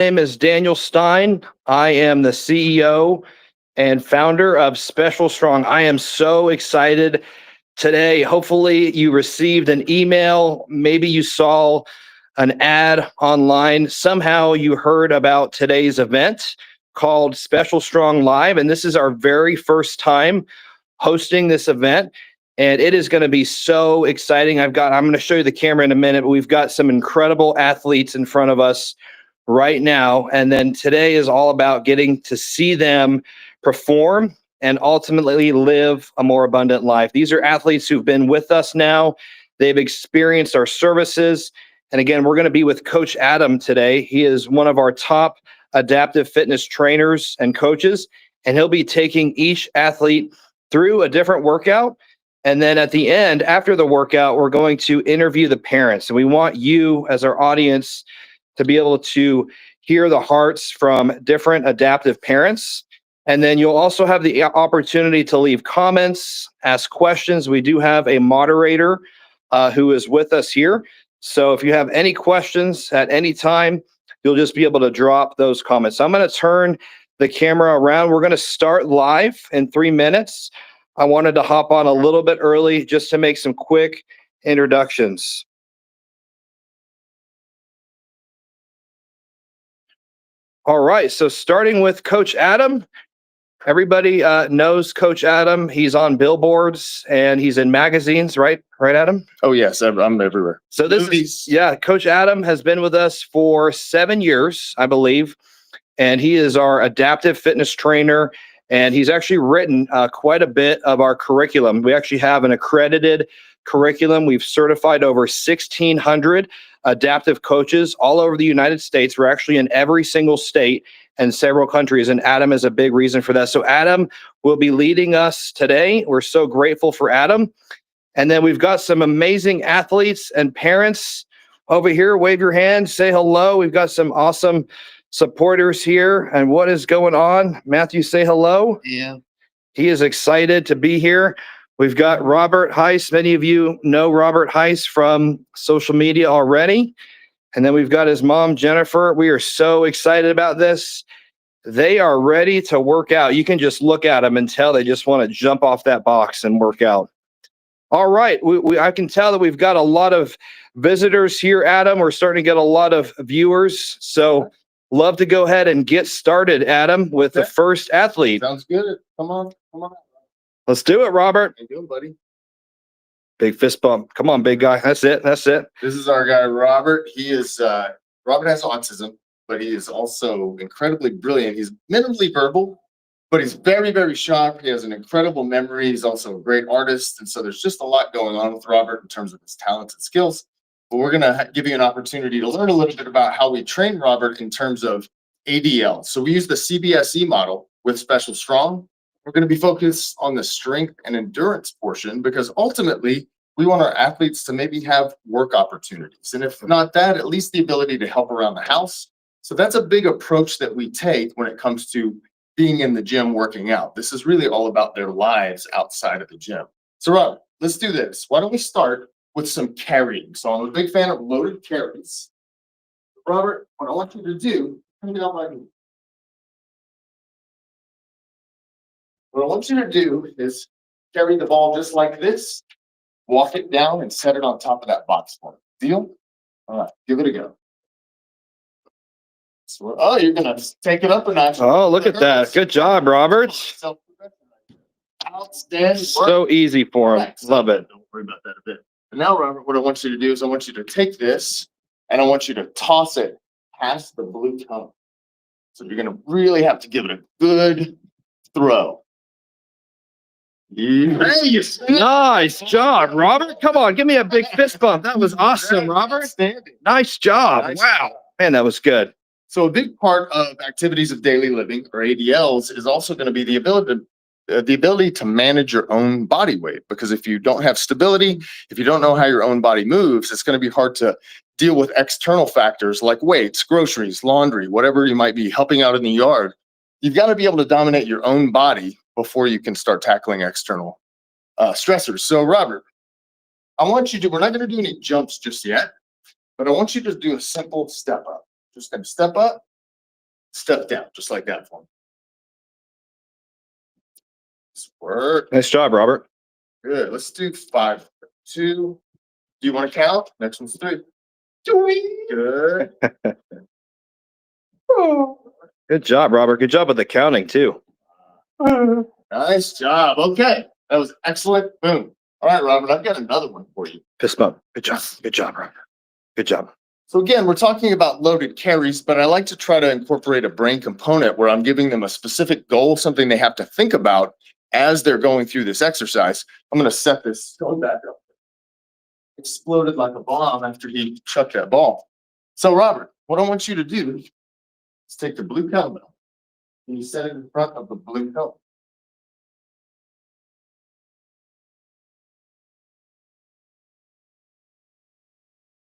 Name is Daniel Stein. I am the CEO and founder of Special Strong. I am so excited today. Hopefully, you received an email. Maybe you saw an ad online. Somehow you heard about today's event called Special Strong Live. And this is our very first time hosting this event. And it is going to be so exciting. I'm going to show you the camera in a minute, but we've got some incredible athletes in front of us right now. And then today is all about getting to see them perform and ultimately live a more abundant life. These are athletes who've been with us now. They've experienced our services. And again, we're going to be with Coach Adam today. He is one of our top adaptive fitness trainers and coaches, and he'll be taking each athlete through a different workout. And then at the end, after the workout, we're going to interview the parents. And we want you as our audience to be able to hear the hearts from different adaptive parents. And then you'll also have the opportunity to leave comments, ask questions. We do have a moderator who is with us here. So if you have any questions at any time, you'll just be able to drop those comments. So I'm going to turn the camera around. We're going to start live in 3 minutes. I wanted to hop on a little bit early just to make some quick introductions. All right, so starting with Coach Adam. Everybody knows Coach Adam. He's on billboards and he's in magazines, right? Right, Adam? Oh, yes, I'm everywhere. So Coach Adam has been with us for 7 years, I believe, and he is our adaptive fitness trainer, and he's actually written quite a bit of our curriculum. We actually have an accredited curriculum. We've certified over 1,600 adaptive coaches all over the United States. We're actually in every single state and several countries, and Adam is a big reason for that. So Adam will be leading us today. We're so grateful for Adam. And then we've got some amazing athletes and parents over here. Wave your hand, say hello. We've got some awesome supporters here. And what is going on? Matthew, say hello. Yeah. He is excited to be here. We've got Robert Heis. Many of you know Robert Heis from social media already. And then we've got his mom, Jennifer. We are so excited about this. They are ready to work out. You can just look at them and tell they just want to jump off that box and work out. All right. I can tell that we've got a lot of visitors here, Adam. We're starting to get a lot of viewers. So love to go ahead and get started, Adam, with the first athlete. Sounds good. Come on. Let's do it, Robert. How you doing, buddy? Big fist bump. Come on, big guy. That's it. This is our guy, Robert. Robert has autism, but he is also incredibly brilliant. He's minimally verbal, but he's very, very sharp. He has an incredible memory. He's also a great artist. And so there's just a lot going on with Robert in terms of his talents and skills. But we're going to give you an opportunity to learn a little bit about how we train Robert in terms of ADL. So we use the CBSE model with Special Strong. We're going to be focused on the strength and endurance portion because ultimately we want our athletes to maybe have work opportunities. And if not that, at least the ability to help around the house. So that's a big approach that we take when it comes to being in the gym working out. This is really all about their lives outside of the gym. So Robert, let's do this. Why don't we start with some carrying? So I'm a big fan of loaded carries. Robert, what I want you to do, turn it out by me. What I want you to do is carry the ball just like this, walk it down and set it on top of that box for me. Deal? All right, give it a go. So, you're going to take it up a notch. Oh, look at that. Good job, Robert. Outstanding. So easy for him. Love it. Don't worry about that a bit. And now, Robert, what I want you to do is I want you to take this and I want you to toss it past the blue cone. So you're going to really have to give it a good throw. Nice job, Robert. Come on, give me a big fist bump. That was awesome, Robert. Nice job. Wow. Man, that was good. So a big part of activities of daily living, or ADLs, is also going to be the ability to manage your own body weight. Because if you don't have stability, if you don't know how your own body moves, it's going to be hard to deal with external factors like weights, groceries, laundry, whatever you might be helping out in the yard. You've got to be able to dominate your own body before you can start tackling external stressors. So Robert, we're not going to do any jumps just yet, but I want you to do a simple step up. Just going to step up Step down, just like that for me. Nice work. Nice job, Robert. Good. Let's do 5, 2. Do you want to count? Next one's 3. 3. Good. Good job, Robert. Good job with the counting too. Nice job. Okay. That was excellent. Boom. All right, Robert, I've got another one for you. Fist bump. Good job. Good job, Robert. Good job. So again, we're talking about loaded carries, but I like to try to incorporate a brain component where I'm giving them a specific goal, something they have to think about as they're going through this exercise. I'm going to set this going back up. Exploded like a bomb after he chucked that ball. So Robert, what I want you to do is take the blue kettlebell and you set it in front of the blue kettlebell.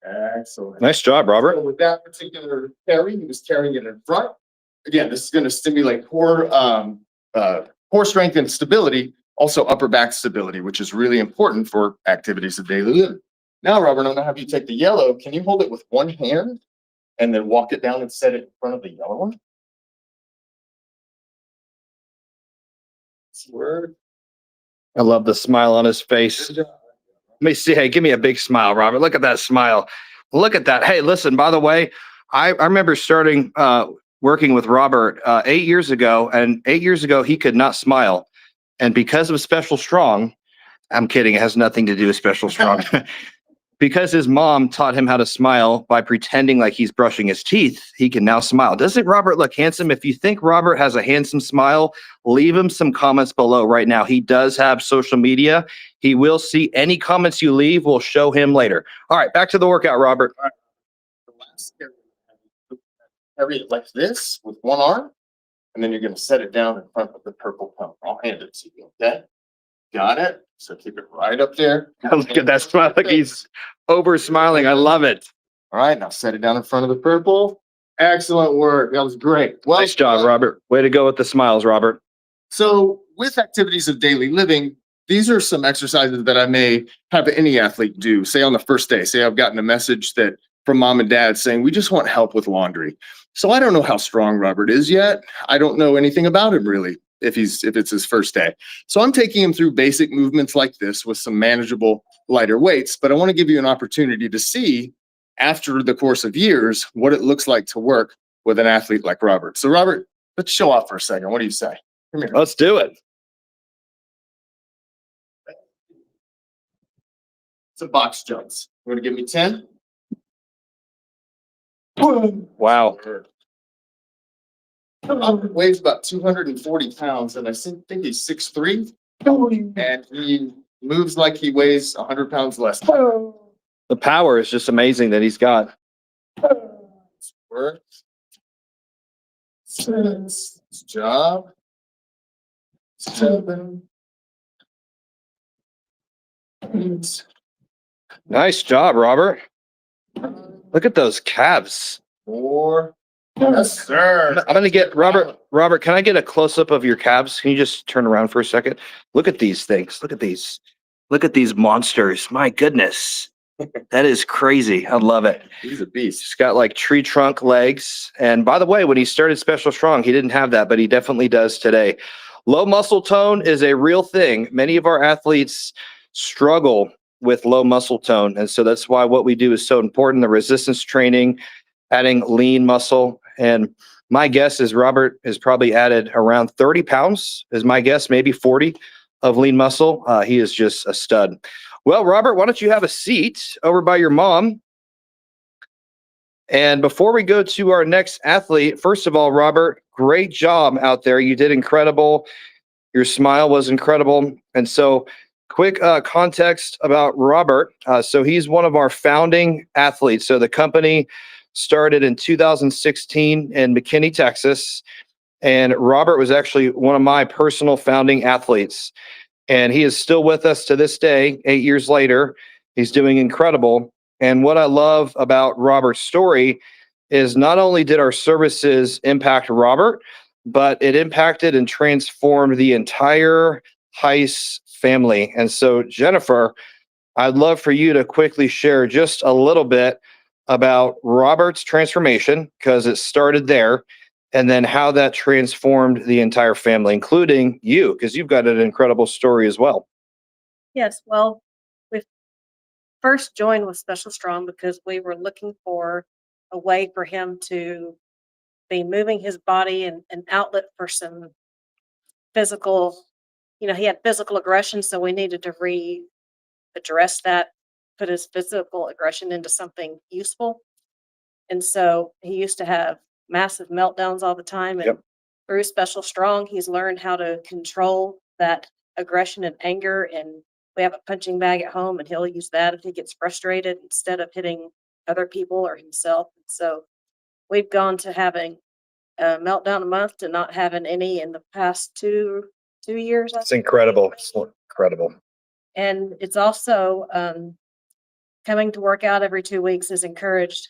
Excellent. Nice job, Robert. So with that particular carry, he was carrying it in front. Again, this is going to stimulate core strength and stability, also upper back stability, which is really important for activities of daily living. Now, Robert, I'm going to have you take the yellow. Can you hold it with one hand and then walk it down and set it in front of the yellow one? Word. I love the smile on his face. Good job. Let me see. Hey, give me a big smile, Robert. Look at that smile. Look at that. Hey, listen, by the way, I remember starting working with Robert 8 years ago, and 8 years ago, he could not smile. And because of Special Strong, I'm kidding, it has nothing to do with Special Strong. Because his mom taught him how to smile by pretending like he's brushing his teeth, he can now smile. Doesn't Robert look handsome? If you think Robert has a handsome smile, leave him some comments below right now. He does have social media. He will see any comments you leave. We'll show him later. All right, back to the workout, Robert. All right. The last carry it like this with one arm, and then you're going to set it down in front of the purple cone. I'll hand it to you, okay? Got it? So keep it right up there. Look at that smile. Like he's over smiling. I love it. All right, now set it down in front of the purple. Excellent work. That was great. Well, Nice job, Robert. Way to go with the smiles, Robert. So with activities of daily living, these are some exercises that I may have any athlete do. Say on the first day, say I've gotten a message that from mom and dad saying, we just want help with laundry. So I don't know how strong Robert is yet. I don't know anything about him really, if it's his first day. So I'm taking him through basic movements like this with some manageable lighter weights, but I want to give you an opportunity to see after the course of years what it looks like to work with an athlete like Robert. So Robert, let's show off for a second. What do you say? Come here. Let's do it. It's a box jumps. You want to give me 10? Wow. Robert weighs about 240 pounds, and I think he's 6'3", and he moves like he weighs 100 pounds less. The power is just amazing that he's got. Work. Six. Job. 7. 8. Nice job, Robert. Look at those calves. 4. Yes, sir. I'm going to get Robert. Robert, can I get a close up of your calves? Can you just turn around for a second? Look at these things. Look at these. Look at these monsters. My goodness. That is crazy. I love it. He's a beast. He's got like tree trunk legs. And by the way, when he started Special Strong, he didn't have that, but he definitely does today. Low muscle tone is a real thing. Many of our athletes struggle with low muscle tone. And so that's why what we do is so important. The resistance training, adding lean muscle. And my guess is Robert has probably added around 30 pounds, is my guess, maybe 40 of lean muscle. He is just a stud. Well, Robert, why don't you have a seat over by your mom? And before we go to our next athlete, first of all, Robert, great job out there. You did incredible. Your smile was incredible. And so quick context about Robert. So he's one of our founding athletes. So the company started in 2016 in McKinney, Texas. And Robert was actually one of my personal founding athletes. And he is still with us to this day, 8 years later. He's doing incredible. And what I love about Robert's story is not only did our services impact Robert, but it impacted and transformed the entire Heis family. And so, Jennifer, I'd love for you to quickly share just a little bit about Robert's transformation, because it started there, and then how that transformed the entire family, including you, because you've got an incredible story as well. Yes, well, we first joined with Special Strong because we were looking for a way for him to be moving his body and an outlet for some physical, he had physical aggression, so we needed to address that, put his physical aggression into something useful. And so he used to have massive meltdowns all the time. And Yep. through Special Strong, he's learned how to control that aggression and anger. And we have a punching bag at home, and he'll use that if he gets frustrated instead of hitting other people or himself. So we've gone to having a meltdown a month to not having any in the past 2 years. It's incredible. It's incredible. And it's also coming to work out every 2 weeks has encouraged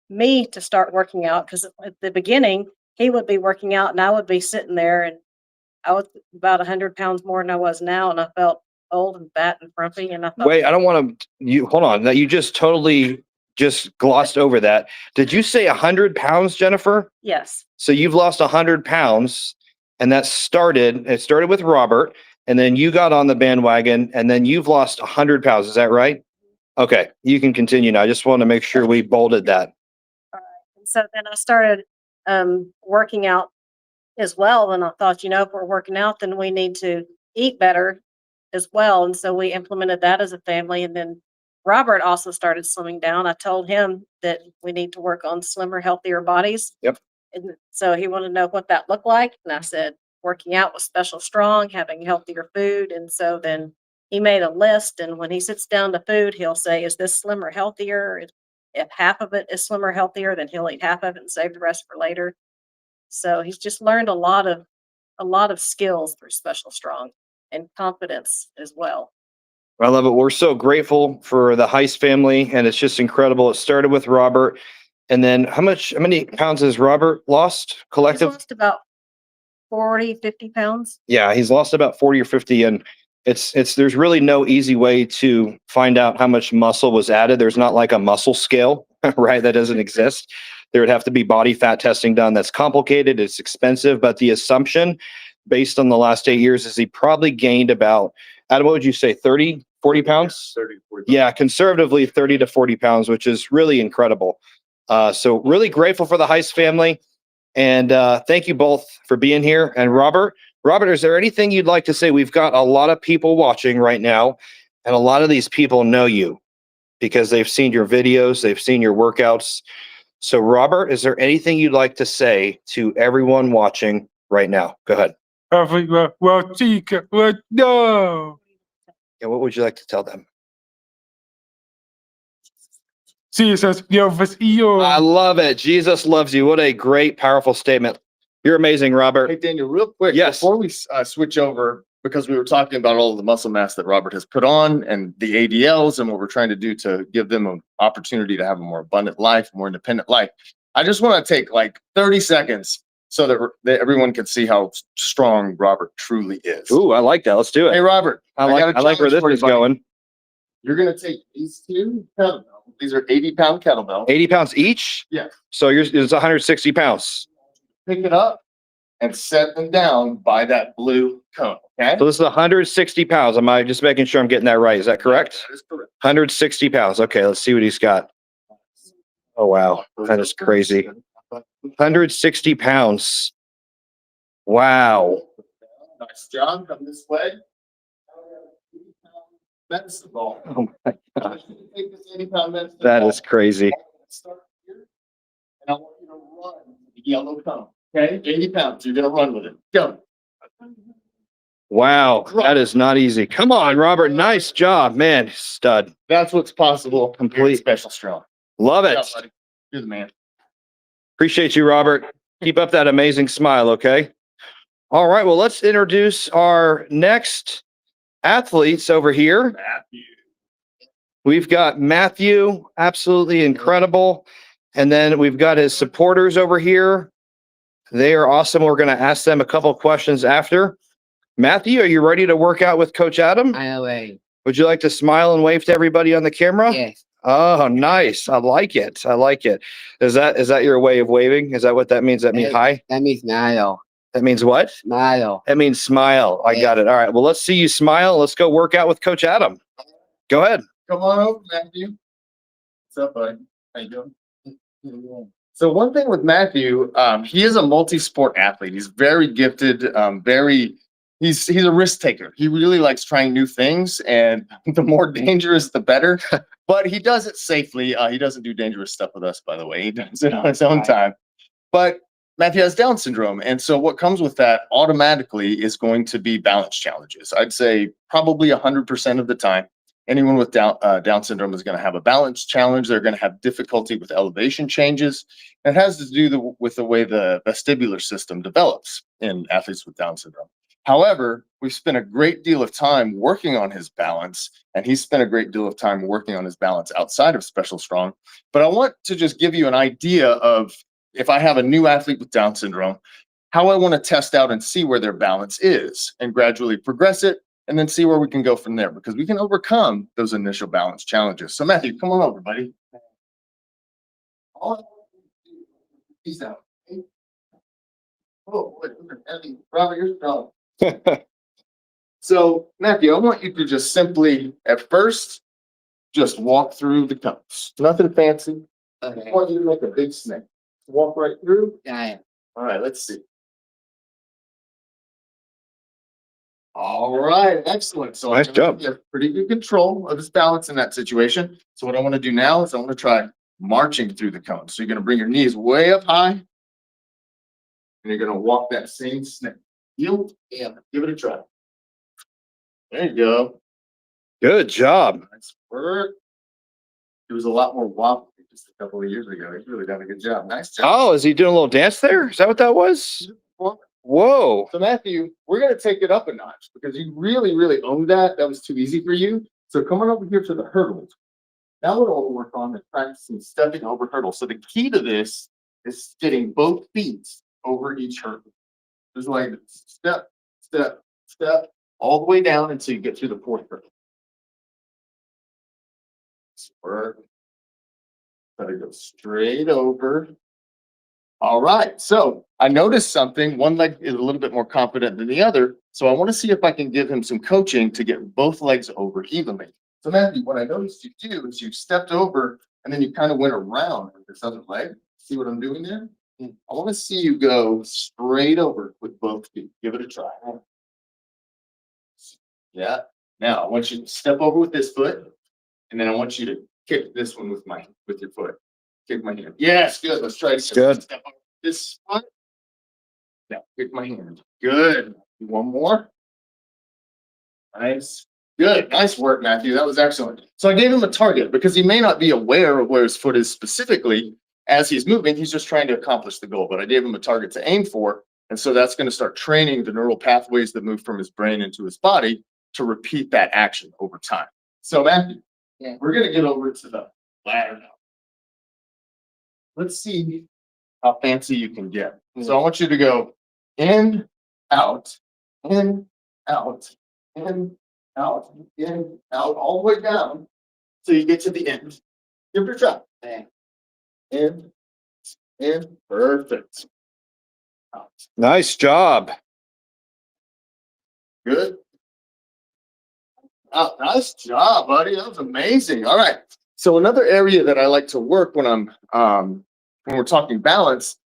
me to start working out, because at the beginning he would be working out and I would be sitting there, and I was about 100 pounds more than I was now, and I felt old and fat and frumpy, and I thought, Wait, I don't want to. You hold on. That you just totally just glossed over that. Did you say 100 pounds, Jennifer? yes, So you've lost 100 pounds, and it started with Robert, and then you got on the bandwagon, and then you've lost 100 pounds. Is that right? Okay, you can continue now. I just want to make sure we bolded that. all right. And so then I started working out as well, and I thought, if we're working out, then we need to eat better as well. And so we implemented that as a family. And then Robert also started slimming down. I told him that we need to work on slimmer, healthier bodies. Yep. And so he wanted to know what that looked like. And I said, working out with Special Strong, having healthier food. And so then he made a list. And when he sits down to food, he'll say, is this slimmer, healthier? If half of it is slimmer, healthier, then he'll eat half of it and save the rest for later. So he's just learned a lot of skills through Special Strong, and confidence as well. I love it. We're so grateful for the Heis family, and it's just incredible. It started with Robert, and then how many pounds has Robert lost He's collective? lost about 40, 50 pounds. Yeah, he's lost about 40 or 50, and there's really no easy way to find out how much muscle was added. There's not like a muscle scale, right? That doesn't exist. There would have to be body fat testing done. That's complicated. It's expensive, but the assumption based on the last 8 years is he probably gained about, Adam, what would you say, 30, 40 pounds? 30, 40. Yeah, conservatively 30 to 40 pounds, which is really incredible. So really grateful for the Heist family. And thank you both for being here. And Robert, is there anything you'd like to say? We've got a lot of people watching right now, and a lot of these people know you because they've seen your videos, they've seen your workouts. So Robert, is there anything you'd like to say to everyone watching right now? Go ahead. No. Yeah, what would you like to tell them? Jesus loves you. I love it. Jesus loves you. What a great, powerful statement. You're amazing, Robert. Hey, Daniel, real quick, Yes. before we switch over, because we were talking about all of the muscle mass that Robert has put on and the ADLs and what we're trying to do to give them an opportunity to have a more abundant life, more independent life. I just want to take like 30 seconds so that everyone can see how strong Robert truly is. Ooh, I like that. Let's do Hey, it. Robert, I got a like where challenge this for you, is buddy. going. You're going to take these two kettlebells. These are 80-pound kettlebells. 80 pounds each? Yes. So it's 160 pounds. Pick it up and set them down by that blue cone. Okay. So this is 160 pounds. Am I just making sure I'm getting that right? Is that correct? That is correct. 160 pounds. Okay, let's see what he's got. Oh, wow. That is crazy. 160 pounds. Wow. Nice job. Come this way. Medicine ball. Oh my God. Take this 80-pound medicine That ball. is crazy. Start here, and I want you to run to the yellow cone. Okay, 80 pounds. You're gonna run with it. Go. Wow. That is not easy. Come on, Robert. Nice job, man. Stud. That's what's possible. Complete. Special strong. Love Good it. job, buddy. You're the man. Appreciate you, Robert. Keep up that amazing smile, okay? All right, well, let's introduce our next athletes over here. Matthew. We've got Matthew, absolutely incredible. And then we've got his supporters over here. They are awesome. We're going to ask them a couple of questions after. Matthew, are you ready to work out with Coach Adam? I away. Would you like to smile and wave to everybody on the camera? Yes. Oh, nice. I like it. I like it. Is that your way of waving? Is that what that means? That mean hi? That means smile. That means what? Smile. That means smile. I Yeah. got it. All right. Well, let's see you smile. Let's go work out with Coach Adam. Go ahead. Come on over, Matthew. What's up, buddy? How you doing? So one thing with Matthew, he is a multi-sport athlete. He's very gifted, he's a risk taker. He really likes trying new things, and the more dangerous, the better. But he does it safely. He doesn't do dangerous stuff with us, by the way. He does it on his own time. But Matthew has Down syndrome, and so what comes with that automatically is going to be balance challenges. I'd say probably 100% of the time. Anyone with Down syndrome is going to have a balance challenge. They're going to have difficulty with elevation changes. It has to do with the way the vestibular system develops in athletes with Down syndrome. However, we've spent a great deal of time working on his balance, and he's spent a great deal of time working on his balance outside of Special Strong. But I want to just give you an idea of, if I have a new athlete with Down syndrome, how I want to test out and see where their balance is and gradually progress it, and then see where we can go from there, because we can overcome those initial balance challenges. So Matthew, come on over, buddy. Peace out. Oh, boy, heavy. Robert, you're strong. So Matthew, I want you to just simply, at first, just walk through the cones. Nothing fancy. I want you to make a big snake. Walk right through. Yeah. All right, let's see. All right, excellent. So Nice job. You have pretty good control of his balance in that situation. So what I want to do now is I want to try marching through the cone. So you're going to bring your knees way up high, and you're going to walk that same snake. You, yeah, give it a try. There you go. Good job. Nice work. It was a lot more wobbly just a couple of years ago. He's really done a good job. Nice job. Oh, is he doing a little dance there? Is that what that was? Whoa. So Matthew, we're going to take it up a notch because you really, really owned that. That was too easy for you. So come on over here to the hurdles. Now what we'll work on is practicing stepping over hurdles. So the key to this is getting both feet over each hurdle. Just like step, step, step, all the way down until you get through the fourth hurdle. Work. Gotta go straight over. All right, so I noticed something. One leg is a little bit more confident than the other. So I want to see if I can give him some coaching to get both legs over evenly. So Matthew, what I noticed you do is you stepped over and then you kind of went around with this other leg. See what I'm doing there? I want to see you go straight over with both feet. Give it a try. Yeah. Now I want you to step over with this foot, and then I want you to kick this one with your foot. Kick my hand. Yes, good. Let's try it. Good. Step over this foot. Now kick my hand. Good. One more. Nice. Good. Nice work, Matthew. That was excellent. So I gave him a target because he may not be aware of where his foot is specifically as he's moving. He's just trying to accomplish the goal, but I gave him a target to aim for. And so that's going to start training the neural pathways that move from his brain into his body to repeat that action over time. So Matthew, we're going to get over to the ladder now. Let's see how fancy you can get. So I want you to go in, out, in, out, in, out, in, out, all the way down till you get to the end. Give it a try. In, perfect. Out. Nice job. Good. Oh, nice job, buddy. That was amazing. All right. So another area that I like to work when we're talking balance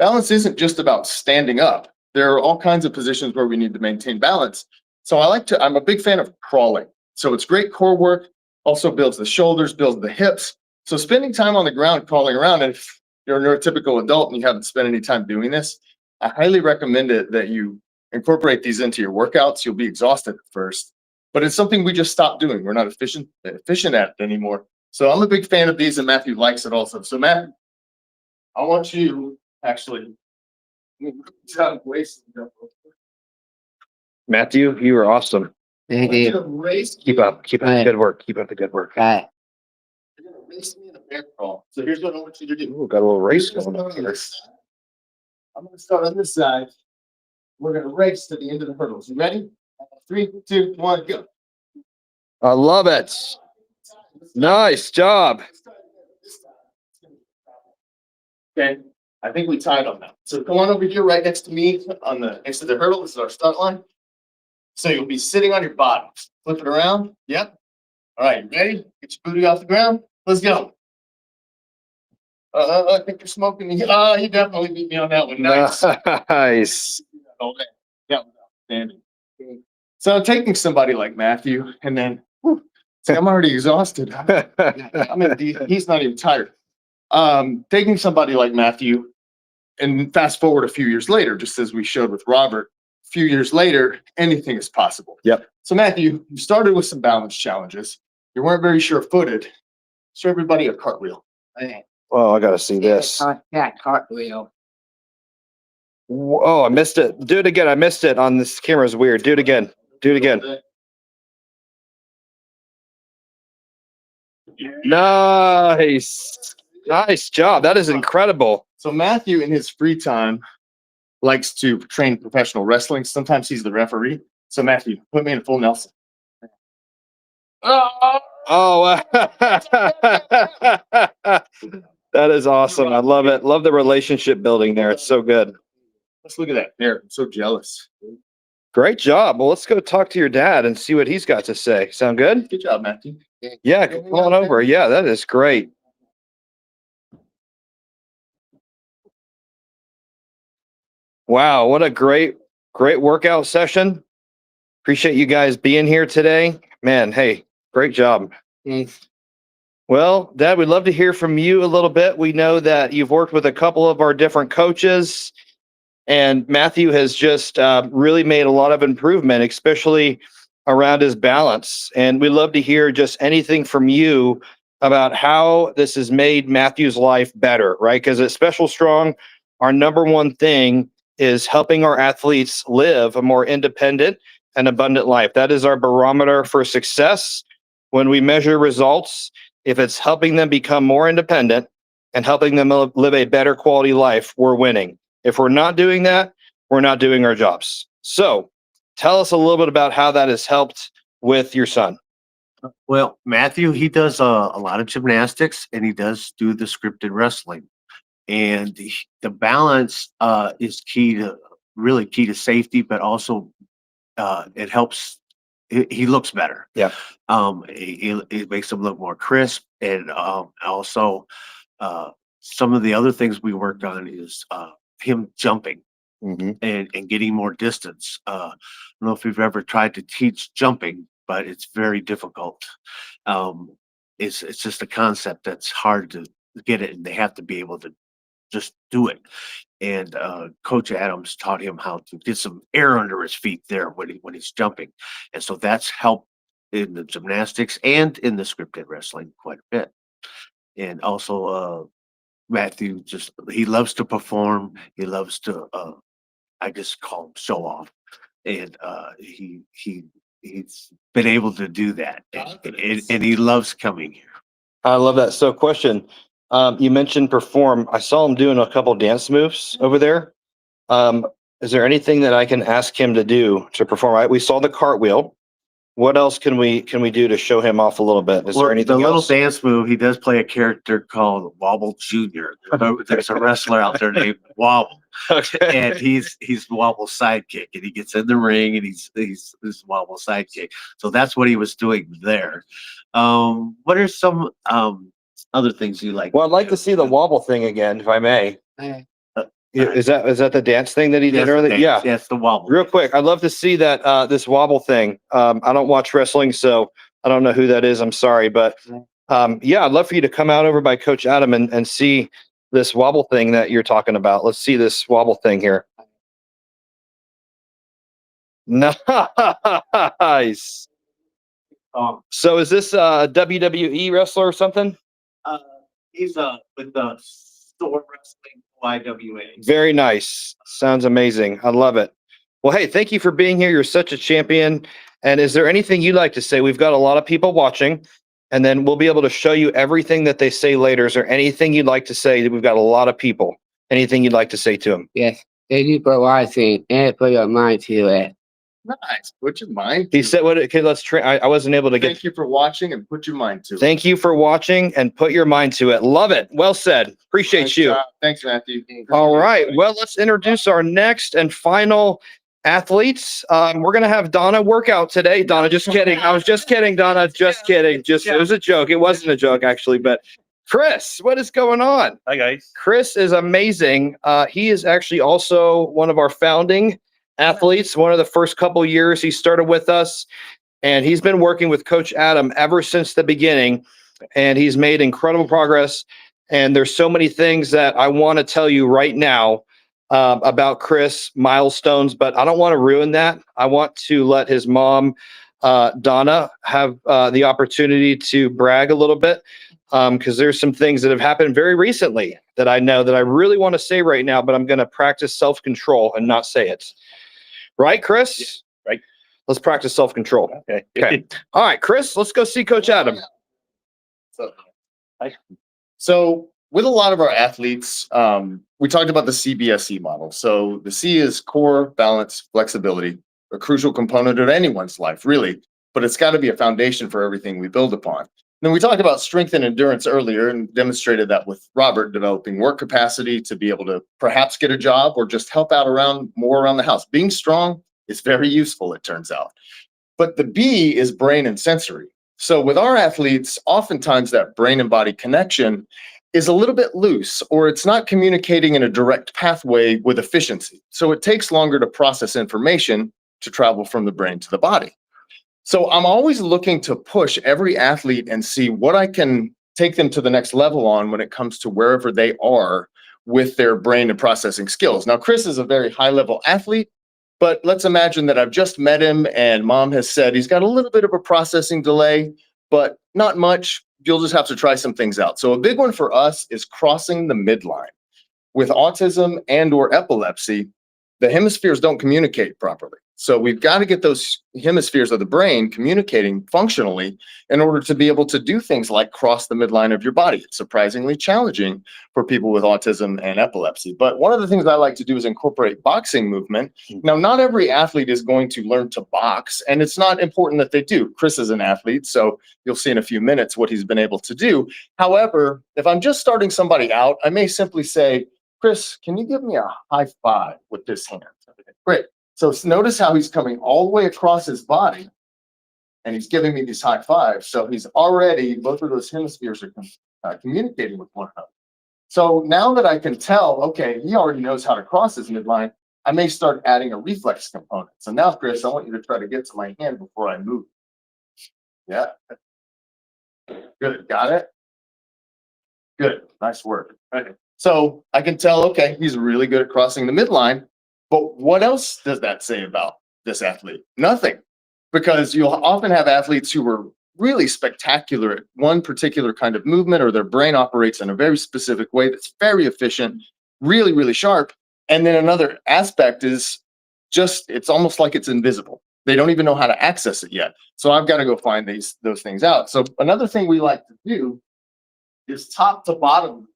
isn't just about standing up. There are all kinds of positions where we need to maintain balance. So I'm a big fan of crawling. So it's great core work, also builds the shoulders, builds the hips. So spending time on the ground crawling around, and if you're a neurotypical adult and you haven't spent any time doing this, I highly recommend it that you incorporate these into your workouts. You'll be exhausted at first, but it's something we just stopped doing. We're not efficient at it anymore. So I'm a big fan of these, and Matthew likes it also. So Matt, I want you actually Matthew, you were awesome. Thank you. race. Keep up the good work. Keep up the good work. Right. You're gonna race me in a bear crawl. So here's what I want you to do. Ooh, got a little race You're going gonna on start on here. this side. I'm gonna start on this side. We're gonna race to the end of the hurdles. You ready? 3, 2, 1, go. I love it. Nice job. Okay, I think we tied on that. So come on over here right next to me on the, next to the hurdle. This is our stunt line. So you'll be sitting on your bottom. Flip it around. Yep. All right, you ready? Get your booty off the ground. Let's go. I think you're smoking. He definitely beat me on that one. Nice. Nice. Okay. Yeah, outstanding. So taking somebody like Matthew and then, see, I'm already exhausted. He's not even tired. Taking somebody like Matthew and fast forward a few years later, just as we showed with Robert, a few years later, anything is possible. Yep. So Matthew, you started with some balance challenges. You weren't very sure-footed. Show everybody a cartwheel. Oh, I gotta see this. That cartwheel. Oh, I missed it. Do it again. I missed it on this camera's weird. Do it again. Do it again. Nice. Nice job. That is incredible. So Matthew, in his free time, likes to train professional wrestling. Sometimes he's the referee. So Matthew, put me in full Nelson. Oh, that is awesome. I love it. Love the relationship building there. It's so good. Let's look at that there. I'm so jealous. Great job. Well, let's go talk to your dad and see what he's got to say. Sound good? Good job, Matthew. Yeah, come on over. Yeah, that is great. Wow, what a great workout session. Appreciate you guys being here today. Man, hey, great job. Thanks. Well, Dad, we'd love to hear from you a little bit. We know that you've worked with a couple of our different coaches, and Matthew has just really made a lot of improvement, especially around his balance. And we'd love to hear just anything from you about how this has made Matthew's life better, right? Because at Special Strong, our number one thing is helping our athletes live a more independent and abundant life. That is our barometer for success. When we measure results, if it's helping them become more independent and helping them live a better quality life, we're winning. If we're not doing that, we're not doing our jobs. So tell us a little bit about how that has helped with your son. Well, Matthew, he does a lot of gymnastics and he does do the scripted wrestling. And the balance is really key to safety, but also it helps. He looks better. Yeah. It makes him look more crisp, and also some of the other things we worked on is him jumping and getting more distance. I don't know if you've ever tried to teach jumping, but it's very difficult. It's just a concept that's hard to get it, and they have to be able to just do it. And Coach Adams taught him how to get some air under his feet there when he's jumping, and so that's helped in the gymnastics and in the scripted wrestling quite a bit. And also Matthew he loves to perform. He loves to I just call him show off, and he's been able to do that, and he loves coming here. I love that. So question, you mentioned perform. I saw him doing a couple dance moves over there. Is there anything that I can ask him to do to perform? We saw the cartwheel. What else can we do to show him off a little bit? Is there anything the little else? dance move, he does play a character called Wobble Junior. There's a wrestler out there named Wobble, Okay. and he's Wobble's sidekick, and he gets in the ring, and he's Wobble's sidekick. So that's what he was doing there. What are some other things you like? Well, I'd like to see the wobble thing again, if I may. Uh, Is that the dance thing that he did Yes, earlier? dance. Yeah. Yes, the wobble. Real quick, I'd love to see that this wobble thing. I don't watch wrestling, so I don't know who that is. I'm sorry, but yeah, I'd love for you to come out over by Coach Adam and see this wobble thing that you're talking about. Let's see this wobble thing here. Nice. So is this a WWE wrestler or something? He's with the Store Wrestling YWA. Very nice. Sounds amazing. I love it. Well, hey, thank you for being here. You're such a champion. And is there anything you'd like to say? We've got a lot of people watching, and then we'll be able to show you everything that they say later. Is there anything you'd like to say? We've got a lot of people. Anything you'd like to say to them? yes. Thank you for watching and for your mind to it. Nice. Put your mind. He to said, it. "What? Okay, let's try." I wasn't able to get. Thank you for watching and put your mind to it. Thank you for watching and put your mind to it. Love it. Well said. Appreciate Nice you. job. Thanks, Matthew. All right. Well, let's introduce our next and final athletes. We're gonna have Donna work out today. Donna, just kidding. I was just kidding, Donna. Just kidding. Just it was a joke. It wasn't a joke actually, but Chris, what is going on? Hi, guys. Chris is amazing. He is actually also one of our founding athletes. One of the first couple years he started with us, and he's been working with Coach Adam ever since the beginning, and he's made incredible progress. And there's so many things that I want to tell you right now about Chris milestones, but I don't want to ruin that. I want to let his mom, Donna, have the opportunity to brag a little bit because there's some things that have happened very recently that I know that I really want to say right now, but I'm going to practice self-control and not say it. Right, Chris? Yeah, right. Let's practice self-control. Okay. Okay. All right, Chris, let's go see Coach Adam. So with a lot of our athletes, we talked about the CBSE model. So the C is core, balance, flexibility, a crucial component of anyone's life, really, but it's got to be a foundation for everything we build upon. Then we talked about strength and endurance earlier and demonstrated that with Robert developing work capacity to be able to perhaps get a job or just help out more around the house. Being strong is very useful, it turns out. But the B is brain and sensory. So with our athletes, oftentimes that brain and body connection is a little bit loose, or it's not communicating in a direct pathway with efficiency. So it takes longer to process information to travel from the brain to the body. So I'm always looking to push every athlete and see what I can take them to the next level on when it comes to wherever they are with their brain and processing skills. Now, Chris is a very high level athlete, but let's imagine that I've just met him and mom has said he's got a little bit of a processing delay, but not much. You'll just have to try some things out. So a big one for us is crossing the midline. With autism and or epilepsy, the hemispheres don't communicate properly. So we've got to get those hemispheres of the brain communicating functionally in order to be able to do things like cross the midline of your body. It's surprisingly challenging for people with autism and epilepsy. But one of the things I like to do is incorporate boxing movement. Now, not every athlete is going to learn to box, and it's not important that they do. Chris is an athlete, so you'll see in a few minutes what he's been able to do. However, if I'm just starting somebody out, I may simply say, Chris, can you give me a high five with this hand? Great. So notice how he's coming all the way across his body and he's giving me these high fives. So he's already, both of those hemispheres are communicating with one another. So now that I can tell, okay, he already knows how to cross his midline, I may start adding a reflex component. So now, Chris, I want you to try to get to my hand before I move. Yeah. Good. Got it? Good. Nice work. Okay. So I can tell, okay, he's really good at crossing the midline. But what else does that say about this athlete? Nothing. Because you'll often have athletes who are really spectacular at one particular kind of movement, or their brain operates in a very specific way that's very efficient, really, really sharp. And then another aspect is just, it's almost like it's invisible. They don't even know how to access it yet. So I've got to go find those things out. So another thing we like to do is top to bottom.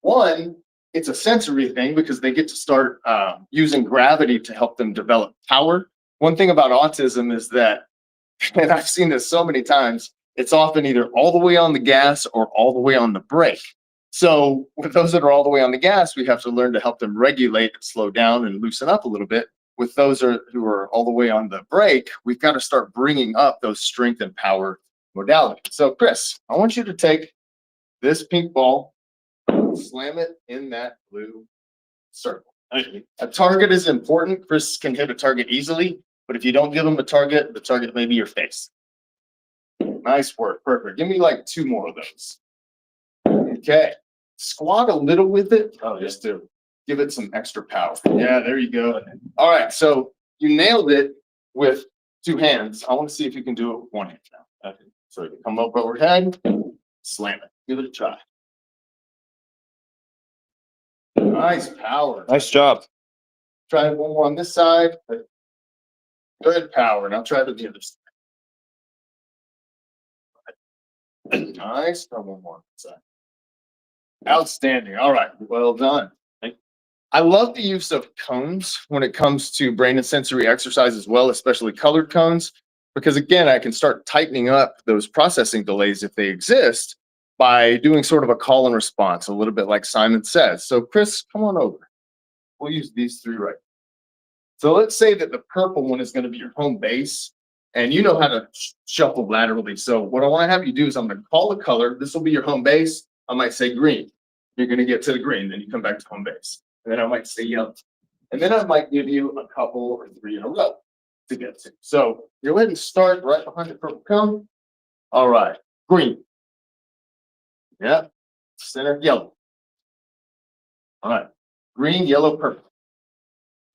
One, it's a sensory thing because they get to start using gravity to help them develop power. One thing about autism is that, and I've seen this so many times, it's often either all the way on the gas or all the way on the brake. So with those that are all the way on the gas, we have to learn to help them regulate and slow down and loosen up a little bit. With those who are all the way on the brake, we've got to start bringing up those strength and power modalities. So Chris, I want you to take this pink ball, slam it in that blue circle. A target is important. Chris can hit a target easily, but if you don't give him a target, the target may be your face. Nice work. Perfect. Give me like 2 more of those. Okay. Squat a little with it, just to give it some extra power. Yeah, there you go. All right. So you nailed it with 2 hands. I want to see if you can do it with 1 hand now. Okay. So you come up overhead, slam it. Give it a try. Nice power. Nice job. Try it one more on this side. Good power. Now try it on the other side. Nice. Try one more on this side. Outstanding. All right. Well done. I love the use of cones when it comes to brain and sensory exercise as well, especially colored cones, because again, I can start tightening up those processing delays if they exist by doing sort of a call and response, a little bit like Simon says. So Chris, come on over. We'll use these three right. So let's say that the purple one is going to be your home base, and you know how to shuffle laterally. So what I want to have you do is I'm going to call the color. This will be your home base. I might say green. You're going to get to the green, then you come back to home base. And then I might say yellow. And then I might give you a couple or three in a row to get to. So you're ready to start right behind the purple cone. All right, green. Yeah, center yellow. All right, green, yellow, purple.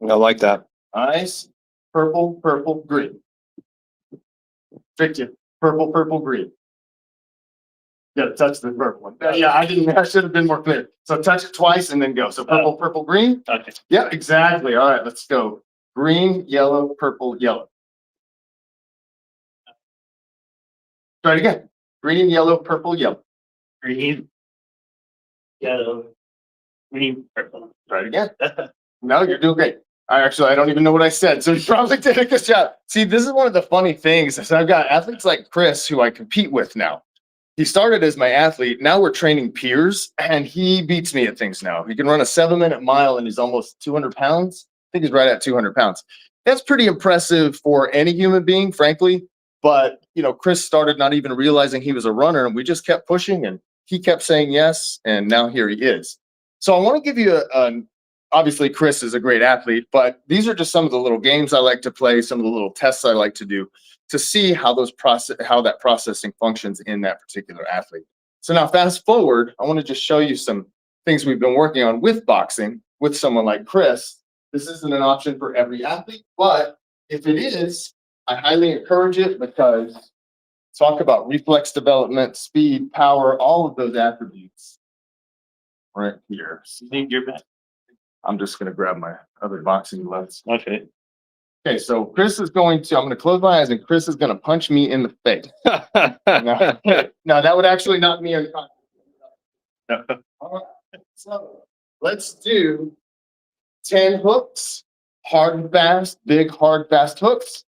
I like that. Nice. Purple, purple, green. Tricked you. Purple, purple, green. You gotta touch the purple one. Yeah, I should have been more clear. So touch it twice and then go. So purple, purple, green. Okay. Yeah, exactly. All right, let's go. Green, yellow, purple, yellow. Try it again. Green, yellow, purple, yellow. Green, yellow, green, purple. Try it again. No, you're doing great. I don't even know what I said. So you probably did a good job. See, this is one of the funny things. So I've got athletes like Chris who I compete with now. He started as my athlete. Now we're training peers, and he beats me at things now. He can run a 7-minute mile, and he's almost 200 pounds. I think he's right at 200 pounds. That's pretty impressive for any human being, frankly. But, you know, Chris started not even realizing he was a runner, and we just kept pushing, and he kept saying yes, and now here he is. So I want to give you obviously Chris is a great athlete, but these are just some of the little games I like to play, some of the little tests I like to do to see how that processing functions in that particular athlete. So now fast forward, I want to just show you some things we've been working on with boxing with someone like Chris. This isn't an option for every athlete, but if it is, I highly encourage it because talk about reflex development, speed, power, all of those attributes right here. Think you're back. I'm just going to grab my other boxing gloves. Okay. Okay, so I'm going to close my eyes and Chris is going to punch me in the face. No, that would actually knock me unconscious. All right, so let's do 10 hooks, hard and fast, big, hard, fast hooks.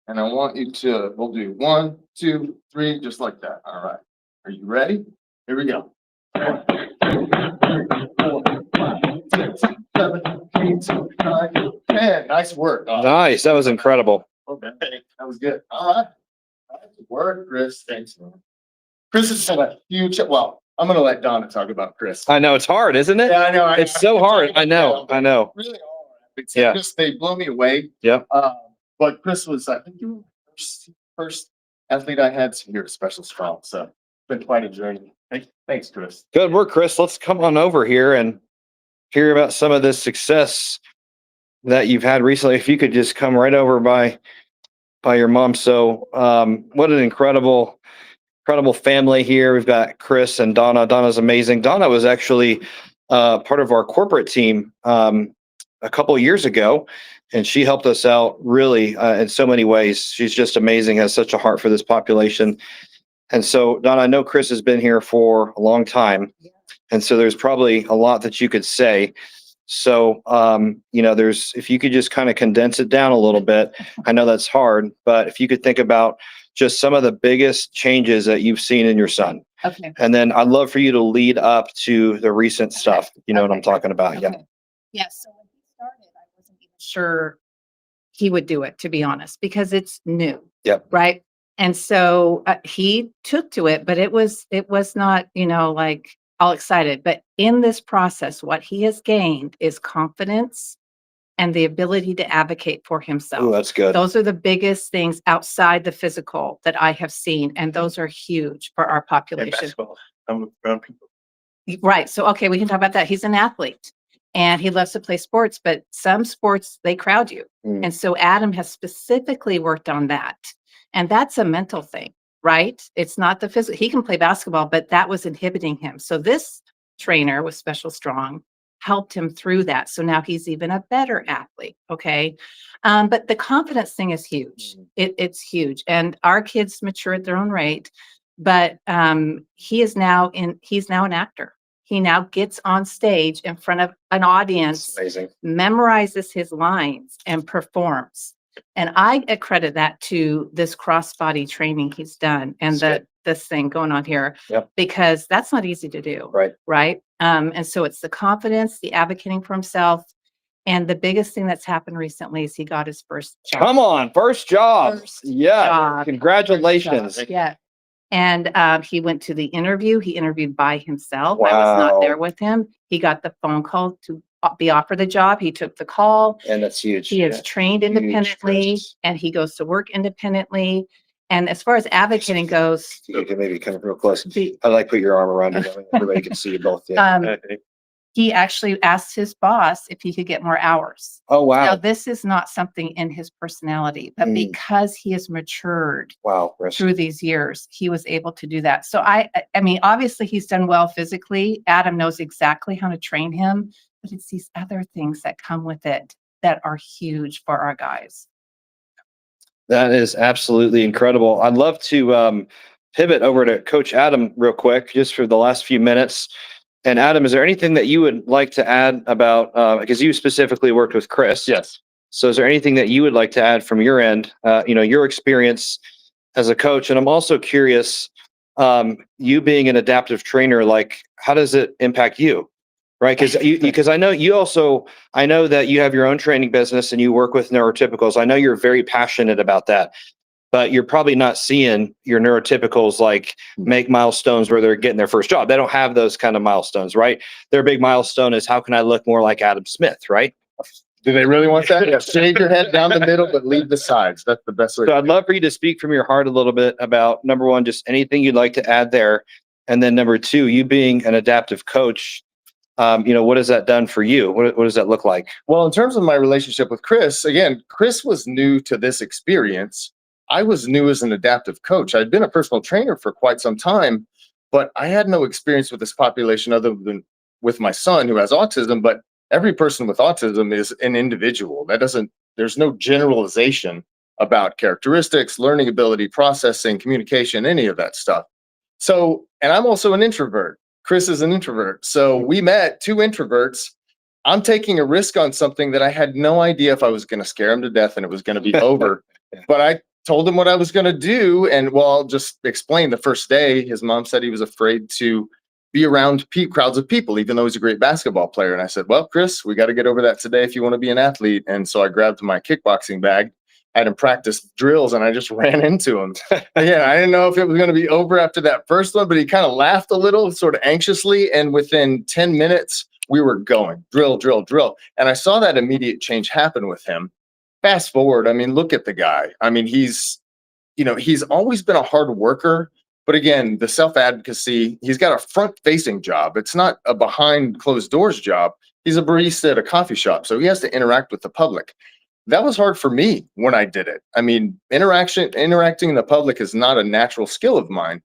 And I want you we'll do 1, 2, 3, just like that. All right. Are you ready? Here we go. 1, 2, 3, 4, 5, 6, 7, 8, 9, 10. Nice work. Nice. That was incredible. Okay, that was good. All right. Nice work, Chris. Thanks, man. Chris has had a huge, well, I'm going to let Donna talk about Chris. I know it's hard, isn't it? Yeah, I know. It's so hard. I know. Really all athletes. Yeah. They blow me away. Yeah. But Chris was, I think you were the first athlete I had here at Special Strong. So it's been quite a journey. Thanks, Chris. Good work, Chris. Let's come on over here and hear about some of this success that you've had recently. If you could just come right over by your mom. So what an incredible family here. We've got Chris and Donna. Donna's amazing. Donna was actually part of our corporate team a couple of years ago, and she helped us out really in so many ways. She's just amazing, has such a heart for this population. And so, Donna, I know Chris has been here for a long time, and so there's probably a lot that you could say. So, if you could just kind of condense it down a little bit. I know that's hard, but if you could think about just some of the biggest changes that you've seen in your son. Okay. And then I'd love for you to lead up to the recent stuff. You know what I'm talking about? Yeah. Okay. Yeah. So when he started, I wasn't even sure he would do it, to be honest, because it's new. Yep. Right. And so he took to it, but it was not, like all excited. But in this process, what he has gained is confidence and the ability to advocate for himself. Oh, that's good. Those are the biggest things outside the physical that I have seen. And those are huge for our And population. basketball. I'm around people. Right. So, okay, we can talk about that. He's an athlete and he loves to play sports, but some sports, they crowd you. Mm. And so Adam has specifically worked on that. And that's a mental thing, right? It's not the physical. He can play basketball, but that was inhibiting him. So this trainer with Special Strong helped him through that. So now he's even a better athlete. Okay. But the confidence thing is huge. It's huge. And our kids mature at their own rate, but he's now an actor. He now gets on stage in front of an audience, Amazing. memorizes his lines, and performs. And I accredit that to this crossbody training he's done and That's this thing going on here. Yep. Because that's not easy to do. Right. Right. And so it's the confidence, the advocating for himself. And the biggest thing that's happened recently is he got his first job. Come on, first job. First Yeah. job. Congratulations. Yeah. And he went to the interview. He interviewed by himself. I was Wow. not there with him. He got the phone call to be offered the job. He took the call. And that's huge. He is trained Huge, independently Chris. and he goes to work independently. And as far as advocating goes, You can maybe come real close. the- I like put your arm around you. Everybody can see you both. Yeah. he actually asked his boss if he could get more hours. Oh, Now, wow. this is not something in his personality, but Mm. because he has matured Wow, Chris. through these years, he was able to do that. So I mean, obviously he's done well physically. Adam knows exactly how to train him, but it's these other things that come with it that are huge for our guys. That is absolutely incredible. I'd love to pivot over to Coach Adam real quick, just for the last few minutes. And Adam, is there anything that you would like to add about, because you specifically worked with Chris? Yes. So is there anything that you would like to add from your end, your experience as a coach? And I'm also curious, you being an adaptive trainer, like how does it impact you? Right? Because I know that you have your own training business and you work with neurotypicals. I know you're very passionate about that, but you're probably not seeing your neurotypicals like make milestones where they're getting their first job. They don't have those kind of milestones, right? Their big milestone is how can I look more like Adam Smith, right? Do they really want that? Yeah, shave your head down the middle, but leave the sides. That's the best way. So I'd love for you to speak from your heart a little bit about, number one, just anything you'd like to add there. And then number two, you being an adaptive coach, what has that done for you? What does that look like? Well, in terms of my relationship with Chris, again, Chris was new to this experience. I was new as an adaptive coach. I'd been a personal trainer for quite some time, but I had no experience with this population other than with my son who has autism. But every person with autism is an individual. There's no generalization about characteristics, learning ability, processing, communication, any of that stuff. So, and I'm also an introvert. Chris is an introvert. So we met, two introverts. I'm taking a risk on something that I had no idea if I was going to scare him to death and it was going to be over. But I told him what I was going to do. And well, I'll just explain. The first day, his mom said he was afraid to be around crowds of people, even though he's a great basketball player. And I said, well, Chris, we got to get over that today if you want to be an athlete. And so I grabbed my kickboxing bag. I had him practice drills and I just ran into him. Again, I didn't know if it was going to be over after that first one, but he kind of laughed a little, sort of anxiously. And within 10 minutes, we were going drill, drill, drill. And I saw that immediate change happen with him. Fast forward, I mean, look at the guy. I mean, he's always been a hard worker. But again, the self-advocacy, he's got a front-facing job. It's not a behind closed doors job. He's a barista at a coffee shop, so he has to interact with the public. That was hard for me when I did it. I mean, interacting in the public is not a natural skill of mine.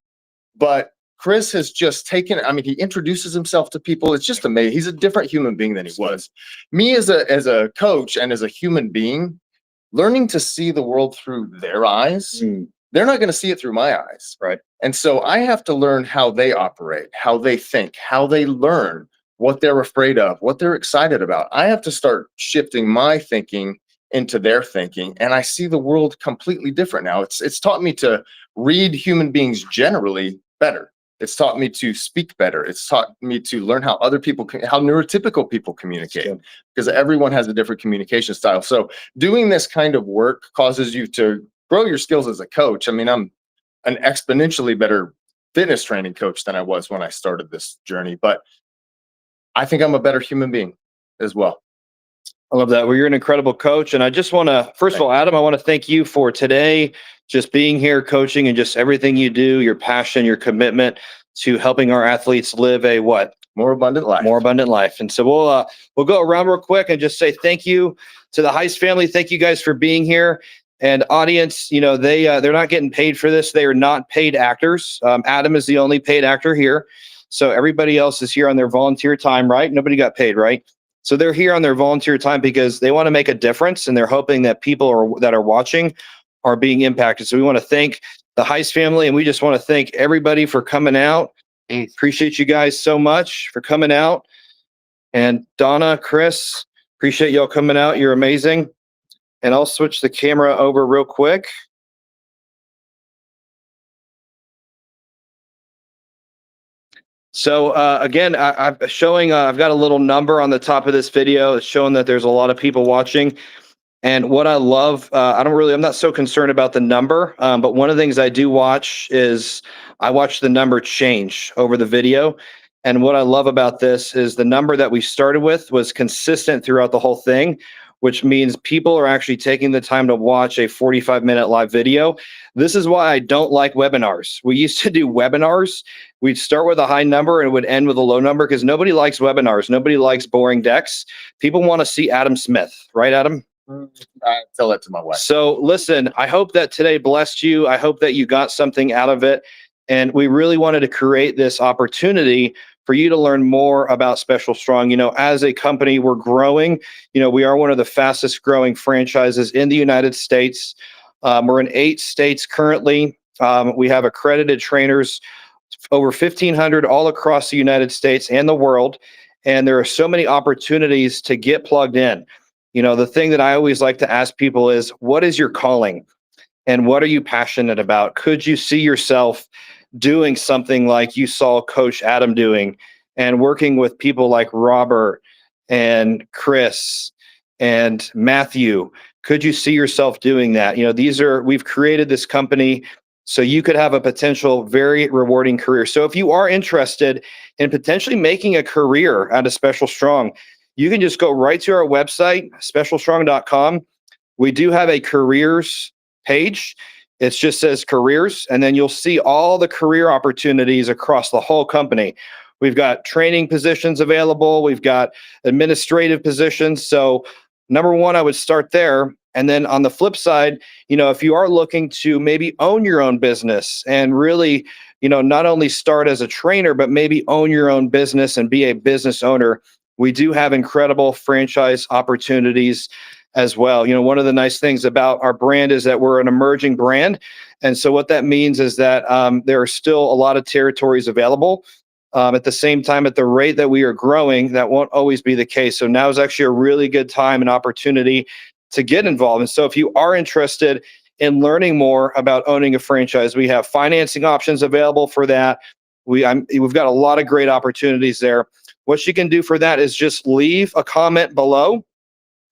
But Chris has just taken, I mean, he introduces himself to people. It's just amazing. He's a different human being than he was. Me as a coach and as a human being, learning to see the world through their eyes, they're not going to see it through my eyes. Right. And so I have to learn how they operate, how they think, how they learn, what they're afraid of, what they're excited about. I have to start shifting my thinking into their thinking. And I see the world completely different now. It's taught me to read human beings generally better. It's taught me to speak better. It's taught me to learn how how neurotypical people communicate, because everyone has a different communication style. So doing this kind of work causes you to grow your skills as a coach. I mean, I'm an exponentially better fitness training coach than I was when I started this journey, but I think I'm a better human being as well. I love that. Well, you're an incredible coach. And I just want to, first of all, Adam, I want to thank you for today, just being here, coaching, and just everything you do, your passion, your commitment to helping our athletes live a what? More abundant life. More abundant life. And so we'll go around real quick and just say thank you to the Heis family. Thank you guys for being here. And audience, they're not getting paid for this. They are not paid actors. Adam is the only paid actor here. So everybody else is here on their volunteer time, right? Nobody got paid, right? So they're here on their volunteer time because they want to make a difference, and they're hoping that people that are watching are being impacted. So we want to thank the Heis family, and we just want to thank everybody for coming out Appreciate you guys so much for coming out. And Donna, Chris, appreciate y'all coming out. You're amazing. And I'll switch the camera over real quick. So again, I'm showing, I've got a little number on the top of this video. It's showing that there's a lot of people watching. And what I love, I'm not so concerned about the number, but one of the things I do watch is I watch the number change over the video. And what I love about this is the number that we started with was consistent throughout the whole thing, which means people are actually taking the time to watch a 45-minute live video. This is why I don't like webinars. We used to do webinars. We'd start with a high number and it would end with a low number because nobody likes webinars. Nobody likes boring decks. People want to see Adam Smith, right, Adam? I tell that to my wife. So listen, I hope that today blessed you. I hope that you got something out of it. And we really wanted to create this opportunity for you to learn more about Special Strong. You know, as a company, we're growing. You know, we are one of the fastest growing franchises in the United States. We're in 8 states currently. We have accredited trainers, over 1,500 all across the United States and the world. And there are so many opportunities to get plugged in. You know, the thing that I always like to ask people is, what is your calling? And what are you passionate about? Could you see yourself doing something like you saw Coach Adam doing and working with people like Robert and Chris and Matthew? Could you see yourself doing that? You know, we've created this company so you could have a potential very rewarding career. So if you are interested in potentially making a career out of Special Strong, you can just go right to our website, specialstrong.com. We do have a careers page. It just says careers, and then you'll see all the career opportunities across the whole company. We've got training positions available. We've got administrative positions. So number one, I would start there. And then on the flip side, you know, if you are looking to maybe own your own business and really, you know, not only start as a trainer, but maybe own your own business and be a business owner, we do have incredible franchise opportunities as well. You know, one of the nice things about our brand is that we're an emerging brand. And so what that means is that there are still a lot of territories available. At the same time, at the rate that we are growing, that won't always be the case. So now is actually a really good time and opportunity to get involved. And so if you are interested in learning more about owning a franchise, we have financing options available for that. We've got a lot of great opportunities there. What you can do for that is just leave a comment below.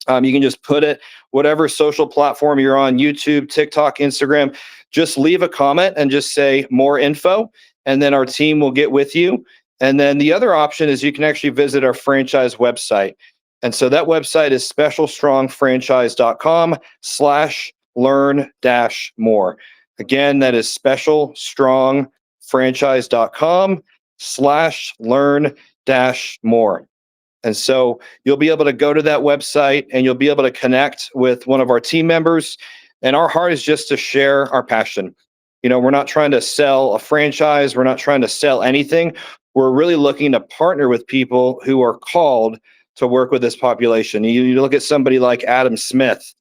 You can just put it, whatever social platform you're on, YouTube, TikTok, Instagram, just leave a comment and just say more info, and then our team will get with you. And then the other option is you can actually visit our franchise website. And so that website is specialstrongfranchise.com/learn-more. Again, that is specialstrongfranchise.com/learn-more. And so you'll be able to go to that website and you'll be able to connect with one of our team members. And our heart is just to share our passion. You know, we're not trying to sell a franchise. We're not trying to sell anything. We're really looking to partner with people who are called to work with this population. You look at somebody like Adam Smith.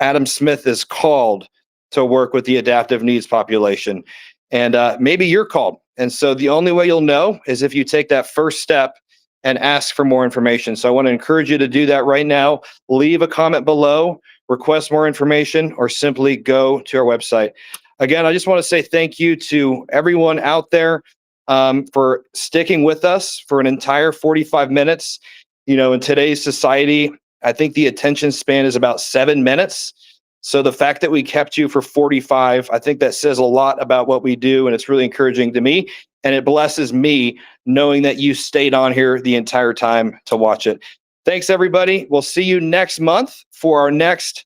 Adam Smith is called to work with the adaptive needs population. And maybe you're called. And so the only way you'll know is if you take that first step and ask for more information. So I want to encourage you to do that right now. Leave a comment below, request more information, or simply go to our website. Again, I just want to say thank you to everyone out there for sticking with us for an entire 45 minutes. You know, in today's society, I think the attention span is about 7 minutes. So the fact that we kept you for 45, I think that says a lot about what we do, and it's really encouraging to me. And it blesses me knowing that you stayed on here the entire time to watch it. Thanks, everybody. We'll see you next month for our next